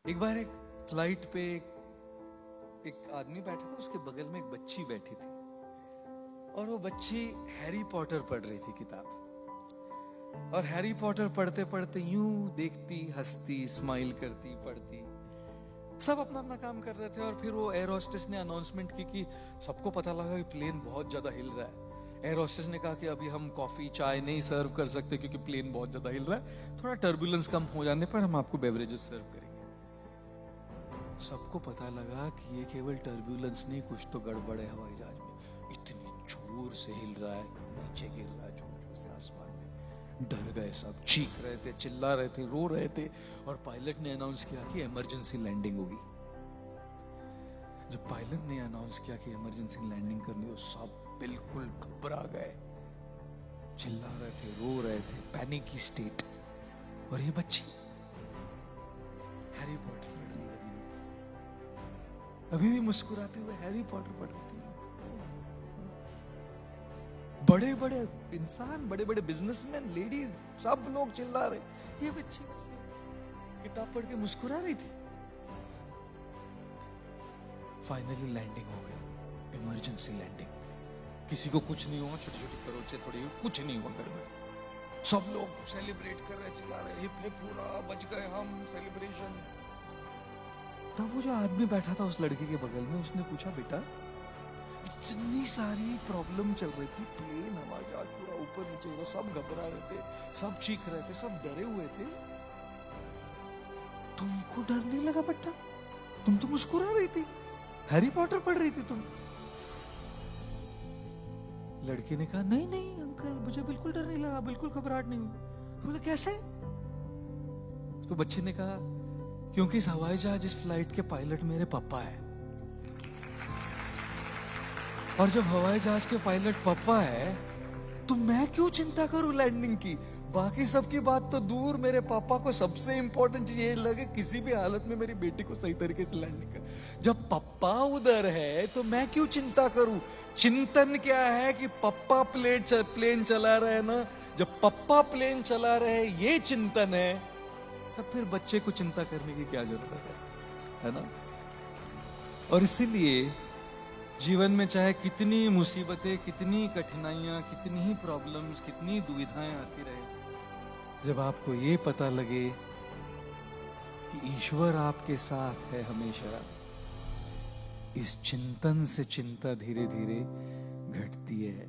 एक बार एक फ्लाइट पे एक आदमी बैठा था, उसके बगल में एक बच्ची बैठी थी और वो बच्ची हैरी पॉटर पढ़ रही थी किताब। और हैरी पॉटर पढ़ते पढ़ते यूं देखती, हंसती, स्माइल करती, पढ़ती, सब अपना अपना काम कर रहे थे। और फिर वो एयर होस्टेस ने अनाउंसमेंट की कि सबको पता लगा कि प्लेन बहुत ज्यादा हिल रहा है। एयर होस्टेस ने कहा कि अभी हम कॉफी चाय नहीं सर्व कर सकते क्योंकि प्लेन बहुत ज्यादा हिल रहा है, थोड़ा टर्बुलेंस कम हो जाने पर हम आपको बेवरेजेस सर्व करेंगे। सबको पता लगा कि ये केवल टर्बुलेंस नहीं, कुछ तो गड़बड़ है हवाई जहाज में। इतनी जोर से हिल रहा है, नीचे गिर रहा है जोर जोर से आसमान में। डर गए सब, चीख रहे थे, चिल्ला रहे थे, रो रहे थे। और पायलट ने अनाउंस किया कि इमरजेंसी लैंडिंग होगी। जब पायलट ने अनाउंस किया कि इमरजेंसी लैंडिंग करनी हो, सब बिल्कुल घबरा गए, चिल्ला रहे थे, रो रहे थे, पैनिक की स्टेट। और ये बच्ची हैरी पॉटर पढ़ रही है, अभी भी मुस्कुराते हुए हैरी पॉटर पढ़ रही है। बड़े बड़े इंसान, बड़े बड़े बिजनेसमैन, लेडीज, सब लोग चिल्ला रहे, ये बच्ची बस किताब पढ़ के मुस्कुरा रही थी। फाइनली लैंडिंग हो गई, इमरजेंसी लैंडिंग। किसी को कुछ नहीं हुआ, छोटी छोटी खरोंचे थोड़ी, कुछ नहीं हुआ गड़बड़। सब लोग सेलिब्रेट कर रहे, चिल्ला रहे, हिप हिप पूरा, बच गए हम, सेलिब्रेशन। तब वो जो आदमी बैठा था उस लड़के के बगल में, उसने पूछा, बेटा इतनी सारी प्रॉब्लम चल रही थी, प्लेन हवाई जहाज पूरा ऊपर नीचे हो रहा, सब घबरा रहे थे, सब चीख रहे थे, सब डरे हुए थे, तुमको डर नहीं लगा बेटा? तुम तो मुस्कुरा रही थी, हैरी पॉटर पढ़ रही थी तुम। लड़की ने कहा, नहीं नहीं अंकल, मुझे बिल्कुल डर नहीं लगा, बिल्कुल घबराहट नहीं हुई। बोले कैसे? तो बच्चे ने कहा, क्योंकि इस हवाई जहाज, इस फ्लाइट के पायलट मेरे पापा है। और जब हवाई जहाज के पायलट पापा है तो मैं क्यों चिंता करूं लैंडिंग की? बाकी सबकी बात तो दूर, मेरे पापा को सबसे इंपॉर्टेंट चीज ये लगे किसी भी हालत में मेरी बेटी को सही तरीके से लैंडिंग कर। जब पापा उधर है तो मैं क्यों चिंता करूं? चिंतन क्या है कि पापा प्लेन चला रहे ना, जब पापा प्लेन चला रहे ये चिंतन है, तब फिर बच्चे को चिंता करने की क्या जरूरत है ना? और इसीलिए जीवन में चाहे कितनी मुसीबतें, कितनी कठिनाइयां, कितनी ही प्रॉब्लम्स, कितनी दुविधाएं आती रहे, जब आपको ये पता लगे कि ईश्वर आपके साथ है हमेशा, इस चिंतन से चिंता धीरे धीरे घटती है।